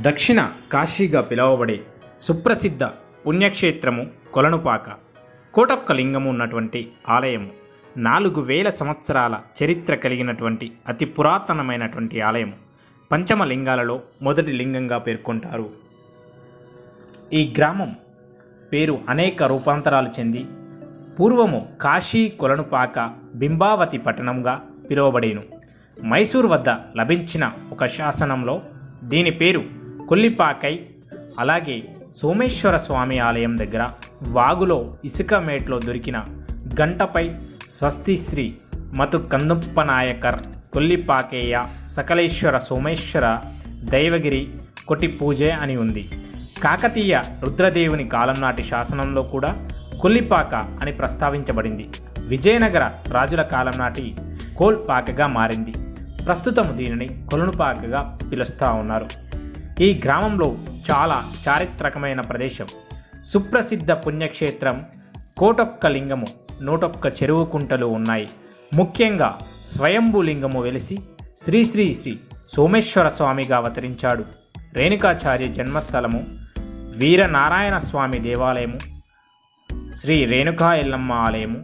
దక్షిణ కాశీగా పిలువబడే సుప్రసిద్ధ పుణ్యక్షేత్రము కొలనుపాక. కోటొక్క లింగము ఉన్నటువంటి ఆలయము. 4000 సంవత్సరాల చరిత్ర కలిగినటువంటి అతి పురాతనమైనటువంటి ఆలయము. పంచమ లింగాలలో మొదటి లింగంగా పేర్కొంటారు. ఈ గ్రామం పేరు అనేక రూపాంతరాలు చెంది పూర్వము కాశీ కొలనుపాక బింబావతి పట్టణంగా పిలువబడేను. మైసూరు వద్ద లభించిన ఒక శాసనంలో దీని పేరు కొల్లిపాకై. అలాగే సోమేశ్వర స్వామి ఆలయం దగ్గర వాగులో ఇసుక మేట్లో దొరికిన గంటపై స్వస్తి శ్రీ మతు కందుప్ప నాయకర్ కొల్లిపాకేయ సకలేశ్వర సోమేశ్వర దైవగిరి కొటి పూజే అని ఉంది. కాకతీయ రుద్రదేవుని కాలం నాటి శాసనంలో కూడా కొల్లిపాక అని ప్రస్తావించబడింది. విజయనగర రాజుల కాలం నాటి కోల్పాకగా మారింది. ప్రస్తుతం దీనిని కొలనుపాకగా పిలుస్తూ ఉన్నారు. ఈ గ్రామంలో చాలా చారిత్రకమైన ప్రదేశం. సుప్రసిద్ధ పుణ్యక్షేత్రం కోటొక్క లింగము, 101 చెరువు కుంటలు ఉన్నాయి. ముఖ్యంగా స్వయంభూ లింగము వెలిసి శ్రీ శ్రీ శ్రీ సోమేశ్వర స్వామిగా అవతరించాడు. రేణుకాచార్య జన్మస్థలము, వీరనారాయణ స్వామి దేవాలయము, శ్రీ రేణుకా ఎల్లమ్మ ఆలయము.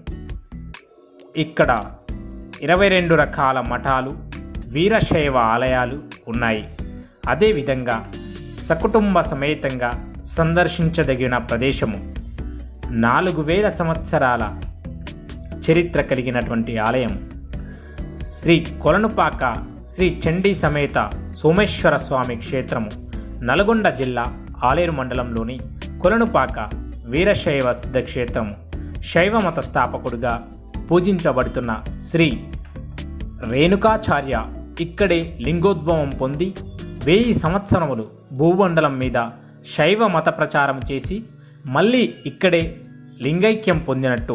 ఇక్కడ 22 రకాల మఠాలు, వీరశైవ ఆలయాలు ఉన్నాయి. అదేవిధంగా సకుటుంబ సమేతంగా సందర్శించదగిన ప్రదేశము. 4000 సంవత్సరాల చరిత్ర కలిగినటువంటి ఆలయం. శ్రీ కొలనుపాక శ్రీ చండీ సమేత సోమేశ్వర స్వామి క్షేత్రము నల్గొండ జిల్లా ఆలేరు మండలంలోని కొలనుపాక వీరశైవ సిద్ధక్షేత్రము. శైవమత స్థాపకుడిగా పూజించబడుతున్న శ్రీ రేణుకాచార్య ఇక్కడే లింగోద్భవం పొంది 1000 సంవత్సరములు భూమండలం మీద శైవ మత ప్రచారం చేసి మళ్ళీ ఇక్కడే లింగైక్యం పొందినట్టు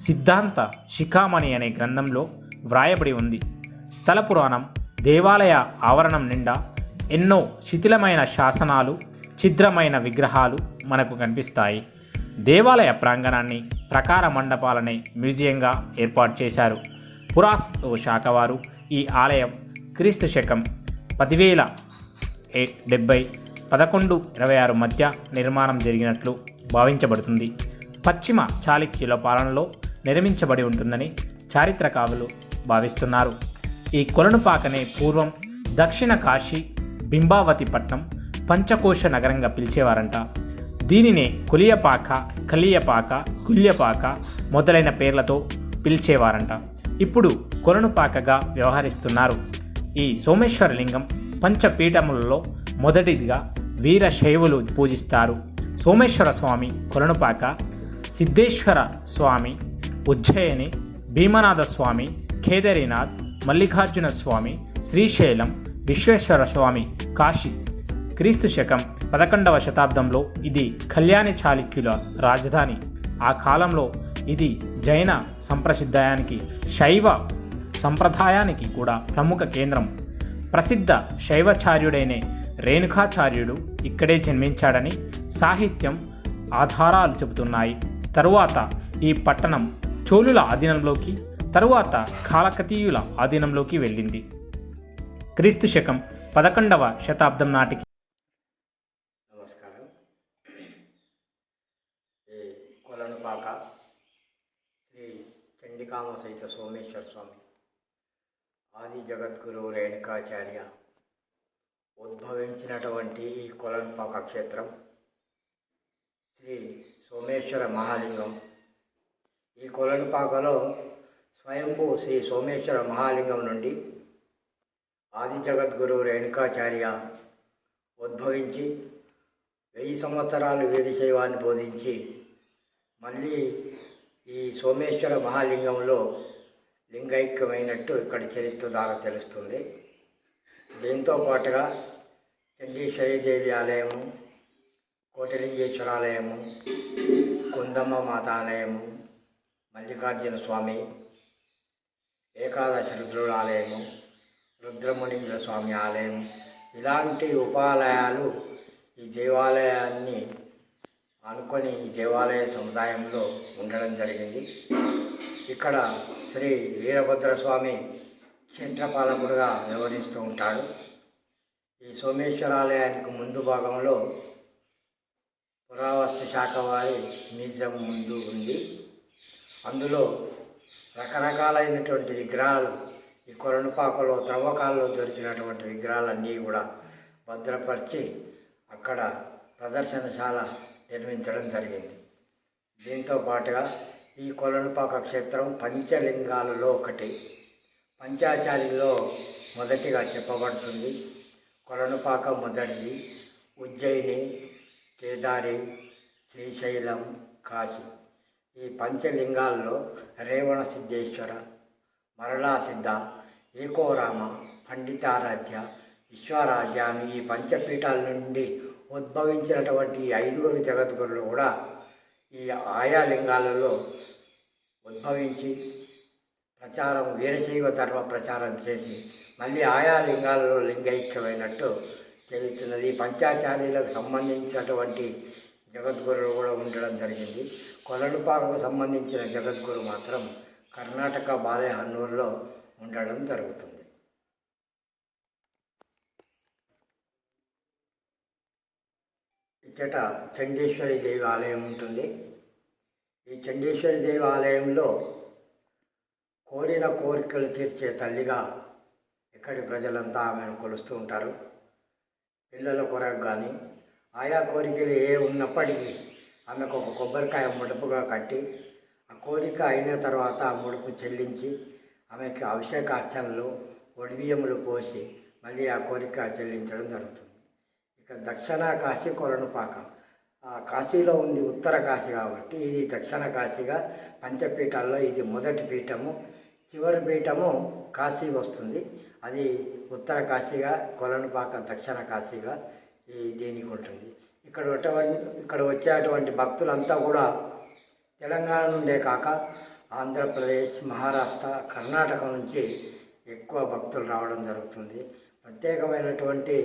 సిద్ధాంత శిఖామణి అనే గ్రంథంలో వ్రాయబడి ఉంది. స్థల పురాణం దేవాలయ ఆవరణం నిండా ఎన్నో శిథిలమైన శాసనాలు, ఛిద్రమైన విగ్రహాలు మనకు కనిపిస్తాయి. దేవాలయ ప్రాంగణాన్ని ప్రాకార మండపాలనే మ్యూజియంగా ఏర్పాటు చేశారు. పురావస్తు శాఖ వారు ఈ ఆలయం క్రీస్తు శకం 1070 1126 మధ్య నిర్మాణం జరిగినట్లు భావించబడుతుంది. పశ్చిమ చాళుక్యుల పాలనలో నిర్మించబడి ఉంటుందని చారిత్రకారులు భావిస్తున్నారు. ఈ కొలనుపాకనే పూర్వం దక్షిణ కాశీ బింబావతి పట్నం పంచకోశ నగరంగా పిలిచేవారంట. దీనినే కొలియపాక, కలియపాక, గుల్యపాక మొదలైన పేర్లతో పిలిచేవారంట. ఇప్పుడు కొలనుపాకగా వ్యవహరిస్తున్నారు. ఈ సోమేశ్వర లింగం పంచపీఠములలో మొదటిదిగా వీరశైవులు పూజిస్తారు. సోమేశ్వర స్వామి కొలనుపాక, సిద్ధేశ్వర స్వామి ఉజ్జయిని, భీమనాథ స్వామి కేదారీనాథ్, మల్లికార్జున స్వామి శ్రీశైలం, విశ్వేశ్వర స్వామి కాశీ. క్రీస్తు శకం 11వ శతాబ్దంలో ఇది కళ్యాణి చాళుక్యుల రాజధాని. ఆ కాలంలో ఇది జైన సంప్రదాయానికి, శైవ సంప్రదాయానికి కూడా ప్రముఖ కేంద్రం. ప్రసిద్ధ శైవాచార్యుడైన రేణుకాచార్యుడు ఇక్కడే జన్మించాడని సాహిత్యం ఆధారాలు చెబుతున్నాయి. తరువాత ఈ పట్టణం చోళుల ఆధీనంలోకి, తరువాత కాకతీయుల ఆధీనంలోకి వెళ్ళింది. క్రీస్తు శకం 11వ శతాబ్దం నాటికి. నమస్కారం. ఈ కొలనుపాక శ్రీ చండికామ సహిత సోమేశ్వర స్వామి ఆది జగద్గురు రేణుకాచార్య ఉద్భవించినటువంటి ఈ కొలనుపాక క్షేత్రం శ్రీ సోమేశ్వర మహాలింగం. ఈ కొలనుపాకలో స్వయంభూ శ్రీ సోమేశ్వర మహాలింగం నుండి ఆది జగద్గురు రేణుకాచార్య ఉద్భవించి 1000 సంవత్సరాలు వీరశైవాన్ని బోధించి మళ్ళీ ఈ సోమేశ్వర మహాలింగంలో లింగైక్యమైనట్టు ఇక్కడ చరిత్ర ద్వారా తెలుస్తుంది. దీంతో పాటుగా చండీశ్వరీదేవి ఆలయము, కోటిలింగేశ్వర ఆలయము, కుందమ్మ మాత ఆలయము, మల్లికార్జున స్వామి, ఏకాదశ రుద్రుల ఆలయము, రుద్రమునీంద్ర స్వామి ఆలయం, ఇలాంటి ఉపాలయాలు ఈ దేవాలయాన్ని అనుకొని ఈ దేవాలయ సముదాయంలో ఉండడం జరిగింది. ఇక్కడ శ్రీ వీరభద్రస్వామి క్షేత్రపాలకుడుగా వ్యవహరిస్తూ ఉంటాడు. ఈ సోమేశ్వరాలయానికి ముందు భాగంలో పురావస్తు శాఖ వారి మ్యూజియం ముందు ఉంది. అందులో రకరకాలైనటువంటి విగ్రహాలు, ఈ కొలనుపాకలో త్రవ్వకాల్లో దొరికినటువంటి విగ్రహాలన్నీ కూడా భద్రపరిచి అక్కడ ప్రదర్శనశాల నిర్మించడం జరిగింది. దీంతో పాటుగా ఈ కొలనుపాక క్షేత్రం పంచలింగాలలో ఒకటి, పంచాచార్యుల్లో మొదటిగా చెప్పబడుతుంది. కొలనుపాక మొదటిది, ఉజ్జయిని, కేదారి, శ్రీశైలం, కాశీ. ఈ పంచలింగాల్లో రేవణ సిద్ధేశ్వర, మరళా సిద్ధ, ఏకోరామ, పండితారాధ్య, విశ్వరాధ్య అని ఈ పంచపీఠాల నుండి ఉద్భవించినటువంటి 5 జగద్గురులు కూడా ఈ ఆయా లింగాలలో ఉద్భవించి ప్రచారం, వీరశైవ ధర్మ ప్రచారం చేసి మళ్ళీ ఆయా లింగాలలో లింగైక్యమైనట్టు తెలుస్తున్నది. పంచాచార్యులకు సంబంధించినటువంటి జగద్గురులు కూడా ఉండడం జరిగింది. కొలనుపాకకు సంబంధించిన జగద్గురు మాత్రం కర్ణాటక బాలేహన్నూరులో ఉండడం జరుగుతుంది. ఇచ్చట చండీశ్వరి దేవి ఆలయం ఉంటుంది. ఈ చండీశ్వరి దేవి ఆలయంలో కోరిన కోరికలు తీర్చే తల్లిగా ఇక్కడి ప్రజలంతా ఆమెను కొలుస్తూ ఉంటారు. పిల్లల కొరకు కానీ ఆయా కోరికలు ఉన్నప్పటికీ ఆమెకు ఒక కొబ్బరికాయ ముడుపుగా కట్టి ఆ కోరిక అయిన తర్వాత ఆ ముడుపు చెల్లించి ఆమెకి అభిషేకార్చనలు, ఒడిబియ్యములు పోసి మళ్ళీ ఆ కోరిక చెల్లించడం జరుగుతుంది. ఇక దక్షిణ కాశీ కొలనుపాక, ఆ కాశీలో ఉంది ఉత్తర కాశీ కాబట్టి ఇది దక్షిణ కాశీగా, పంచపీఠాల్లో ఇది మొదటి పీఠము, చివరి పీఠము కాశీ వస్తుంది. అది ఉత్తర కాశీగా, కొలనుపాక దక్షిణ కాశీగా దీనికి ఉంటుంది. ఇక్కడ వచ్చేటువంటి భక్తులంతా కూడా తెలంగాణ నుండే కాక ఆంధ్రప్రదేశ్, మహారాష్ట్ర, కర్ణాటక నుంచి ఎక్కువ భక్తులు రావడం జరుగుతుంది. ప్రత్యేకమైనటువంటి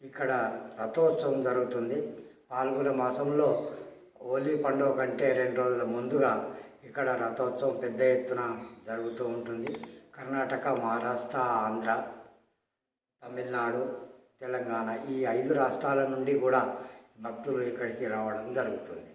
ఇక్కడ రథోత్సవం జరుగుతుంది. పాల్గొన మాసంలో హోలీ పండుగ కంటే 2 రోజుల ముందుగా ఇక్కడ రథోత్సవం పెద్ద ఎత్తున జరుగుతూ ఉంటుంది. కర్ణాటక, మహారాష్ట్ర, ఆంధ్ర, తమిళనాడు, తెలంగాణ ఈ 5 రాష్ట్రాల నుండి కూడా భక్తులు ఇక్కడికి రావడం జరుగుతుంది.